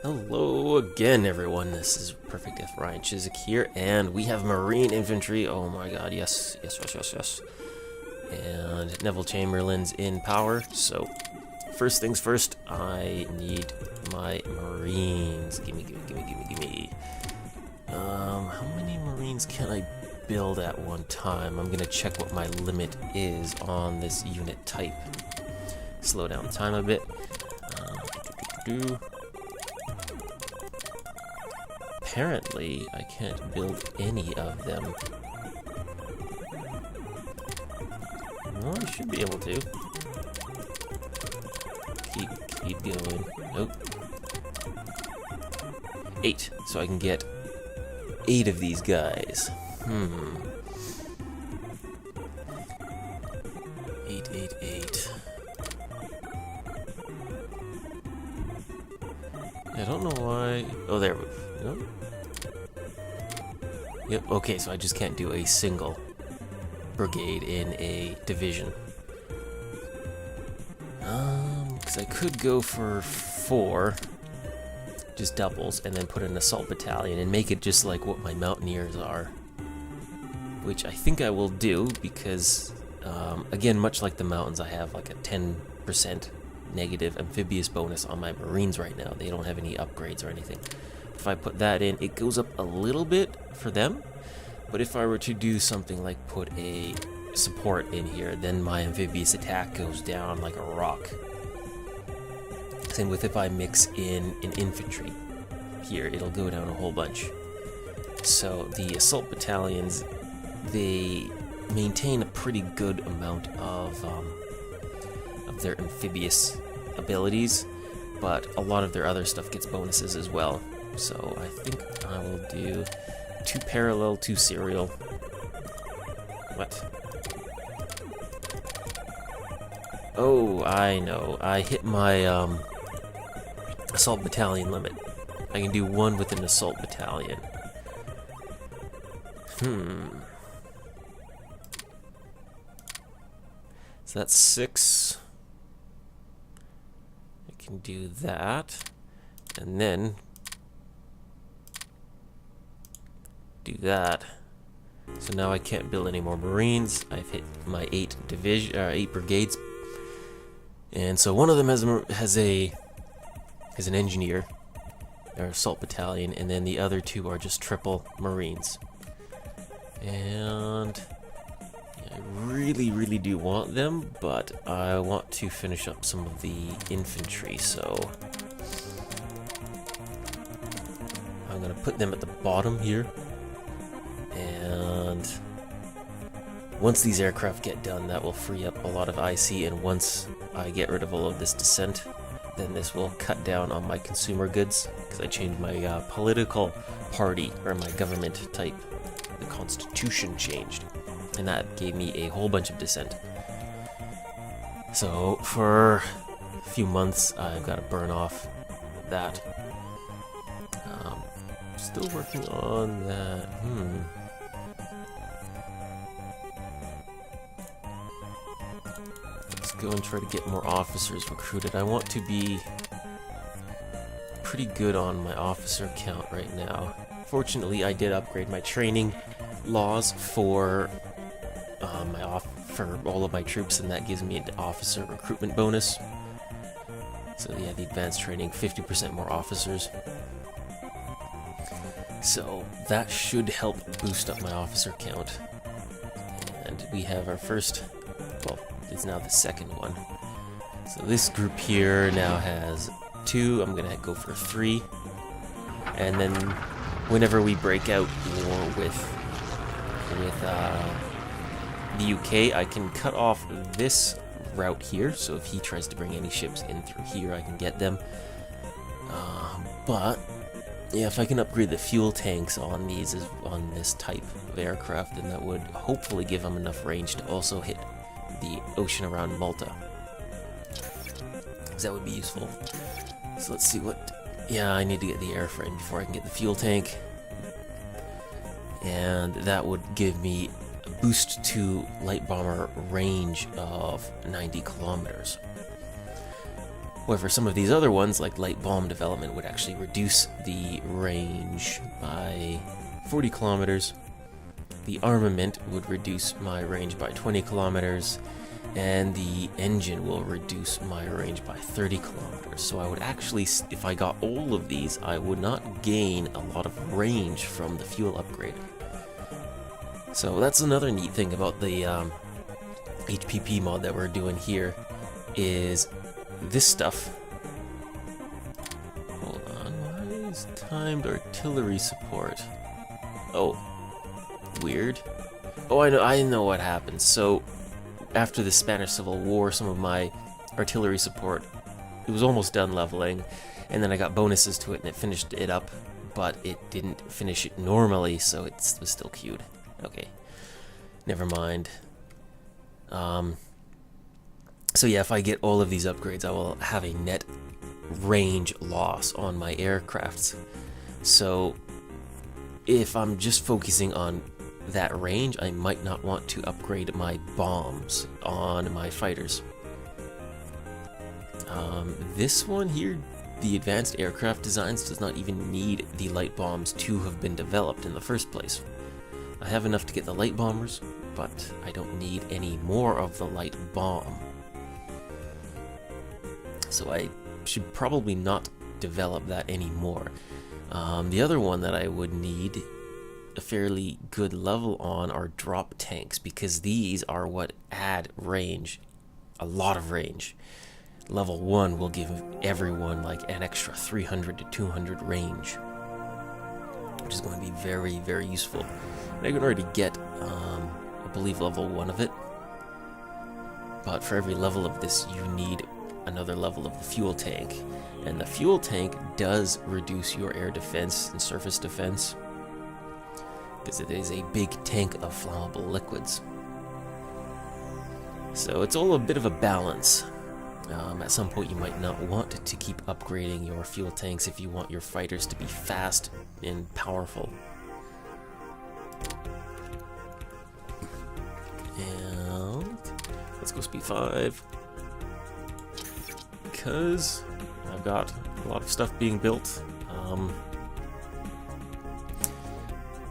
Hello again, everyone. This is Perfect F. Ryan Chiswick here, and we have Marine Infantry. Oh my god, yes. And Neville Chamberlain's in power, so first things first, I need my Marines. Gimme. How many Marines can I build at one time? I'm gonna check what my limit is on this unit type. Slow down time a bit. Apparently, I can't build any of them. Well, I should be able to. Keep going. Nope. 8, so I can get 8 of these guys. 8. I don't know why. Oh, there we go. Yep, okay, so I just can't do a single brigade in a division. Because I could go for 4, just doubles, and then put an assault battalion and make it just like what my mountaineers are. Which I think I will do because, again, much like the mountains, I have like a 10% negative amphibious bonus on my Marines right now. They don't have any upgrades or anything. If I put that in, it goes up a little bit for them, but if I were to do something like put a support in here, then my amphibious attack goes down like a rock. Same with if I mix in an infantry here, it'll go down a whole bunch. So the assault battalions, they maintain a pretty good amount of their amphibious abilities, but a lot of their other stuff gets bonuses as well. So I think I will do 2 parallel, 2 serial. What? Oh, I know. I hit my assault battalion limit. I can do 1 with an assault battalion. So that's 6. I can do that. And then do that. So now I can't build any more Marines. I've hit my 8 brigades, and so one of them has an engineer or assault battalion, and then the other 2 are just triple Marines. And I really do want them, but I want to finish up some of the infantry, so I'm gonna put them at the bottom here. And once these aircraft get done, that will free up a lot of IC, and once I get rid of all of this dissent, then this will cut down on my consumer goods, because I changed my political party, or my government type. The constitution changed, and that gave me a whole bunch of dissent. So for a few months, I've got to burn off that. Still working on that. Let's go and try to get more officers recruited. I want to be pretty good on my officer count right now. Fortunately, I did upgrade my training laws for for all of my troops, and that gives me an officer recruitment bonus. So yeah, the advanced training, 50% more officers. So that should help boost up my officer count. And we have our first, well, it's now the second one. So this group here now has 2. I'm gonna go for 3. And then whenever we break out war with the UK, I can cut off this route here. So if he tries to bring any ships in through here, I can get them. But yeah, if I can upgrade the fuel tanks on these, on this type of aircraft, then that would hopefully give them enough range to also hit the ocean around Malta. That would be useful. So let's see what. Yeah, I need to get the airframe before I can get the fuel tank, and that would give me a boost to light bomber range of 90 kilometers. However, some of these other ones, like light bomb development, would actually reduce the range by 40 kilometers. The armament would reduce my range by 20 kilometers, and the engine will reduce my range by 30 kilometers. So I would actually, if I got all of these, I would not gain a lot of range from the fuel upgrade. So that's another neat thing about the HPP mod that we're doing here, is this stuff. Hold on, why is timed artillery support? Oh, weird. Oh, I know what happened. So after the Spanish Civil War, some of my artillery support, it was almost done leveling, and then I got bonuses to it and it finished it up, but it didn't finish it normally, so it was still queued. Okay, never mind. So yeah, if I get all of these upgrades, I will have a net range loss on my aircrafts. So if I'm just focusing on that range, I might not want to upgrade my bombs on my fighters. This one here, the advanced aircraft designs, does not even need the light bombs to have been developed in the first place. I have enough to get the light bombers, but I don't need any more of the light bomb. So I should probably not develop that anymore. The other one that I would need a fairly good level on are drop tanks, because these are what add range, a lot of range. Level 1 will give everyone like an extra 300 to 200 range, which is going to be very, very useful. And I can already get, I believe, level 1 of it, but for every level of this you need another level of the fuel tank, and the fuel tank does reduce your air defense and surface defense, because it is a big tank of flammable liquids. So it's all a bit of a balance. At some point you might not want to keep upgrading your fuel tanks if you want your fighters to be fast and powerful. And let's go speed 5, because I've got a lot of stuff being built.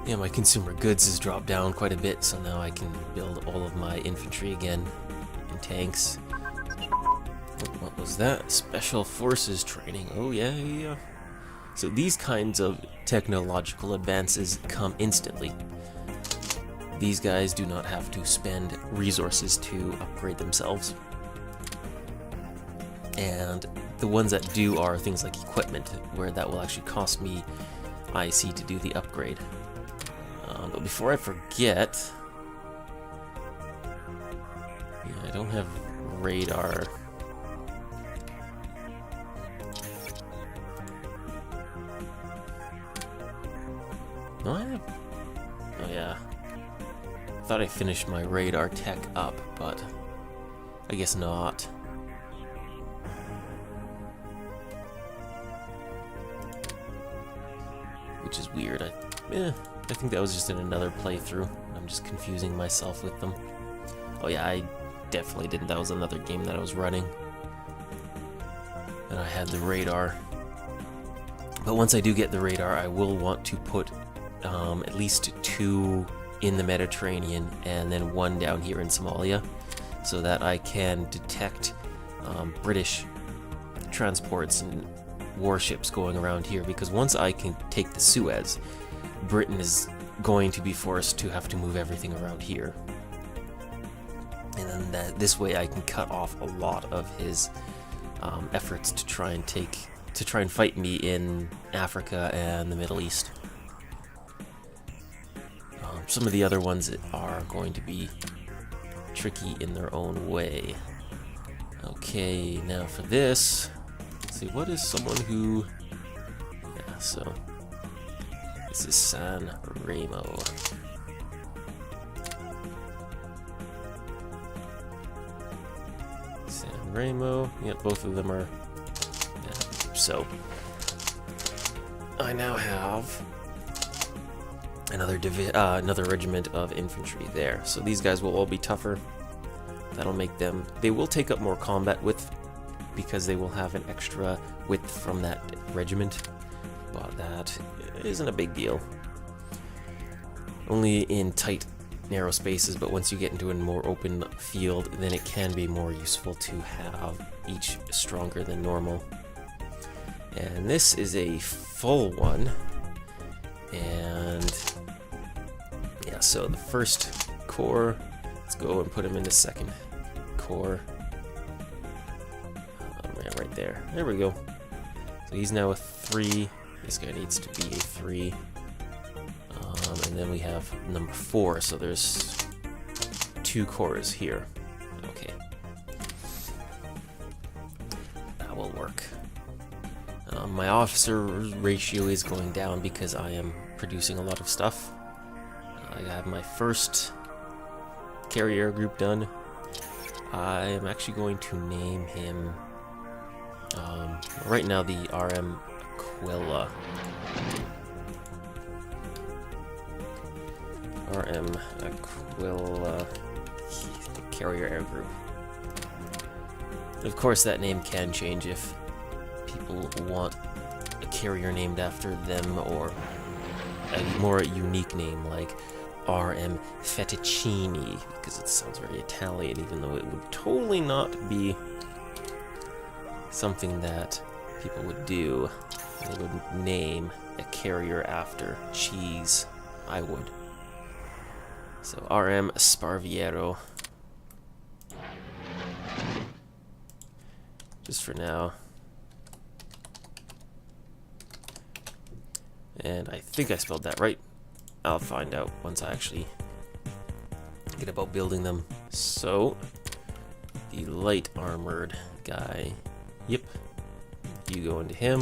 Yeah, my consumer goods has dropped down quite a bit, so now I can build all of my infantry again and tanks. What was that? Special forces training. Oh yeah. So these kinds of technological advances come instantly. These guys do not have to spend resources to upgrade themselves. And the ones that do are things like equipment, where that will actually cost me IC to do the upgrade. But before I forget, yeah, I don't have radar. No, I have. Oh yeah. I thought I finished my radar tech up, but I guess not. Which is weird. I think that was just in another playthrough. I'm just confusing myself with them. Oh yeah, I definitely didn't. That was another game that I was running, and I had the radar. But once I do get the radar, I will want to put at least 2 in the Mediterranean and then 1 down here in Somalia, so that I can detect British transports and warships going around here, because once I can take the Suez, Britain is going to be forced to have to move everything around here. And then this way I can cut off a lot of his efforts to try and fight me in Africa and the Middle East. Some of the other ones are going to be tricky in their own way. Okay, now for this, let's see, what is someone who... Yeah, so this is San Remo. San Remo, yep, both of them are... Yeah, so I now have another regiment of infantry there. So these guys will all be tougher. That'll make them... They will take up more combat width, because they will have an extra width from that regiment, but that isn't a big deal. Only in tight, narrow spaces, but once you get into a more open field, then it can be more useful to have each stronger than normal. And this is a full one, and yeah, so the first core, let's go and put him in the second core. Right there. There we go. So he's now a 3. This guy needs to be a 3. And then we have number 4. So there's 2 cores here. Okay. That will work. My officer ratio is going down because I am producing a lot of stuff. I have my first carrier group done. I am actually going to name him right now the RM Aquila. RM Aquila Carrier Air Group. Of course, that name can change if people want a carrier named after them, or a more unique name like RM Fettuccine, because it sounds very Italian, even though it would totally not be something that people would do. They would name a carrier after cheese. I would. So RM Sparviero. Just for now. And I think I spelled that right. I'll find out once I actually get about building them. So, the light armored guy. Yep. You go into him.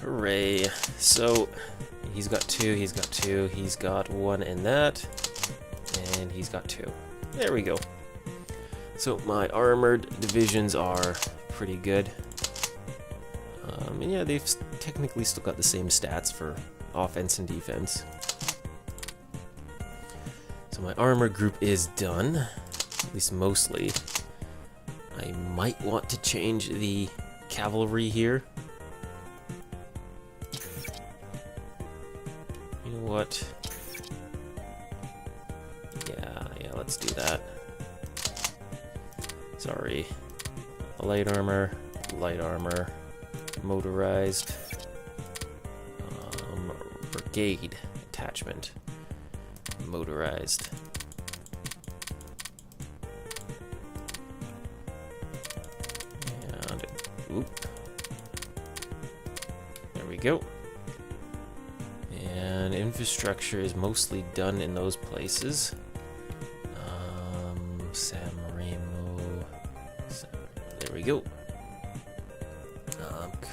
Hooray. So, he's got 2, he's got 2, he's got 1 in that, and he's got 2. There we go. So, my armored divisions are pretty good. And yeah, they've technically still got the same stats for offense and defense. So my armor group is done, at least mostly. I might want to change the cavalry here. You know what? Yeah, let's do that. Sorry. Light armor, motorized, brigade attachment, motorized. And oop, there we go. And infrastructure is mostly done in those places. San Remo, there we go.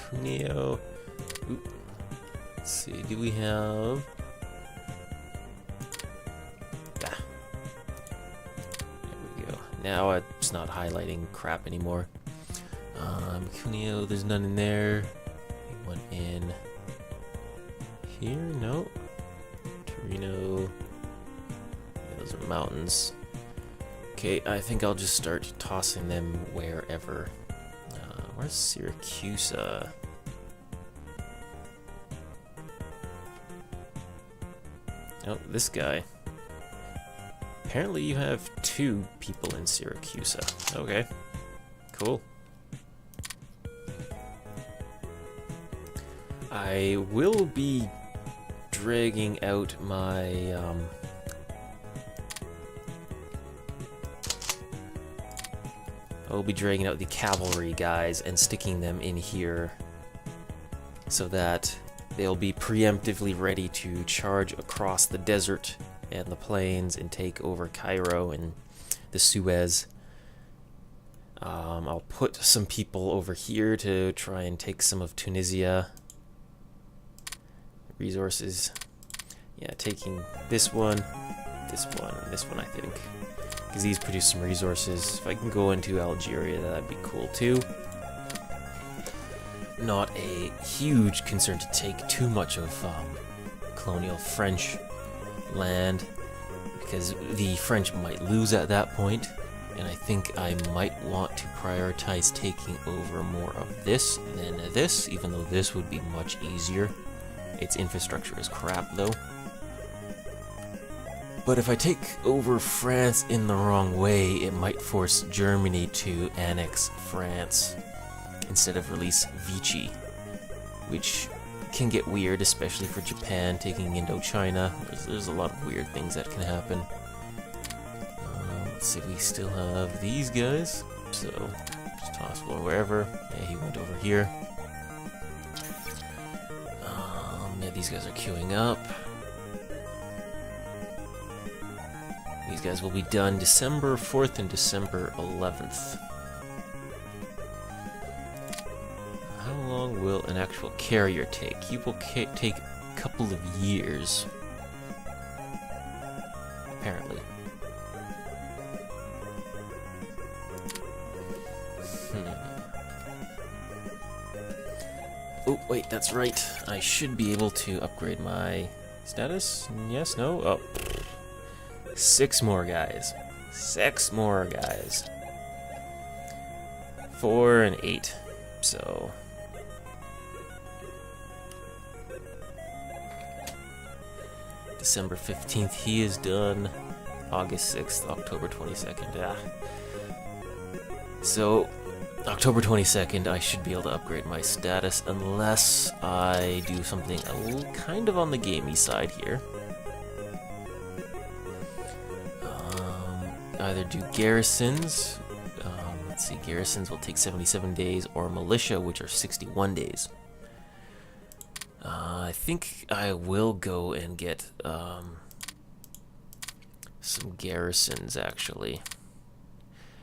Cuneo. Oop. Let's see, do we have... There we go. Now it's not highlighting crap anymore. Cuneo, there's none in there. One in here? No. Torino. Yeah, those are mountains. Okay, I think I'll just start tossing them wherever. Where's Syracuse? Oh, this guy. Apparently you have 2 people in Syracuse. Okay, cool. I will be dragging out my I'll be dragging out the cavalry guys and sticking them in here so that they'll be preemptively ready to charge across the desert and the plains and take over Cairo and the Suez. I'll put some people over here to try and take some of Tunisia. Resources. Yeah, taking this one, and this one, I think. Because these produce some resources. If I can go into Algeria, that'd be cool too. Not a huge concern to take too much of colonial French land, because the French might lose at that point, And I think I might want to prioritize taking over more of this than this, even though this would be much easier. Its infrastructure is crap, though. But if I take over France in the wrong way, it might force Germany to annex France instead of release Vichy, which can get weird, especially for Japan taking Indochina. There's a lot of weird things that can happen. Let's see, we still have these guys, so just toss one wherever. Yeah, he went over here. Yeah, these guys are queuing up. These guys will be done December 4th and December 11th. How long will an actual carrier take? He will take a couple of years, apparently. Oh, wait, that's right. I should be able to upgrade my status. Yes, no? Oh. 6 more guys. 6 more guys. 4 and 8. So... December 15th, he is done. August 6th, October 22nd. Yeah. So, October 22nd, I should be able to upgrade my status unless I do something kind of on the gamey side here. Either do garrisons. Let's see, garrisons will take 77 days, or militia, which are 61 days. I think I will go and get some garrisons, actually,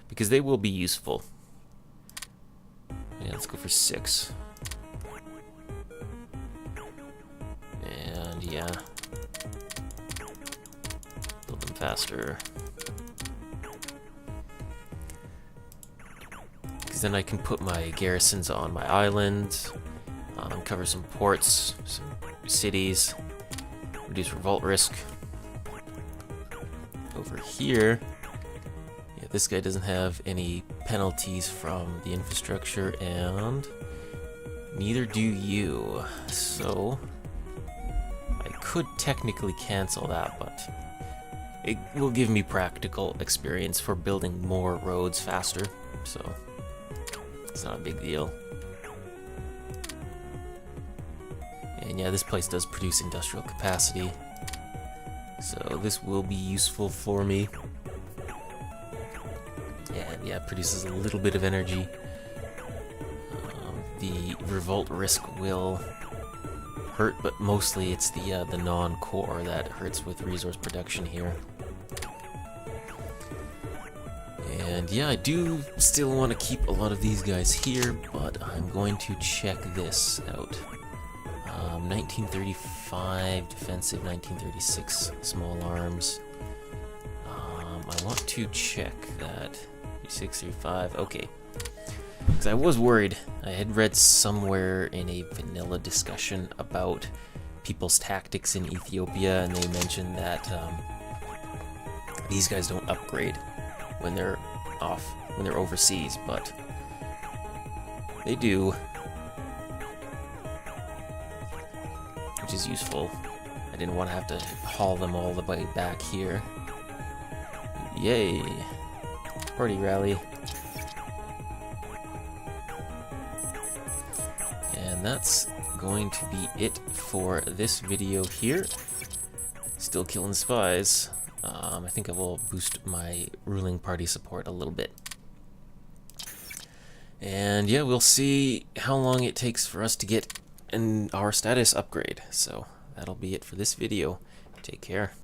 because they will be useful. Yeah, let's go for 6. And yeah, build them faster. Because then I can put my garrisons on my islands, cover some ports, some cities, reduce revolt risk. Over here, yeah, this guy doesn't have any penalties from the infrastructure, and neither do you. So I could technically cancel that, but it will give me practical experience for building more roads faster, so it's not a big deal. And yeah, this place does produce industrial capacity, so this will be useful for me. And yeah, it produces a little bit of energy. The revolt risk will hurt, but mostly it's the non-core that hurts with resource production here. And yeah, I do still want to keep a lot of these guys here, but I'm going to check this out. 1935 defensive, 1936 small arms. I want to check that. 3635, okay. Because I was worried. I had read somewhere in a vanilla discussion about people's tactics in Ethiopia, and they mentioned that these guys don't upgrade when they're overseas, but they do, which is useful. I didn't want to have to haul them all the way back here. Yay! Party rally. And that's going to be it for this video here. Still killing spies. I think I will boost my ruling party support a little bit. And yeah, we'll see how long it takes for us to get our status upgrade. So that'll be it for this video. Take care.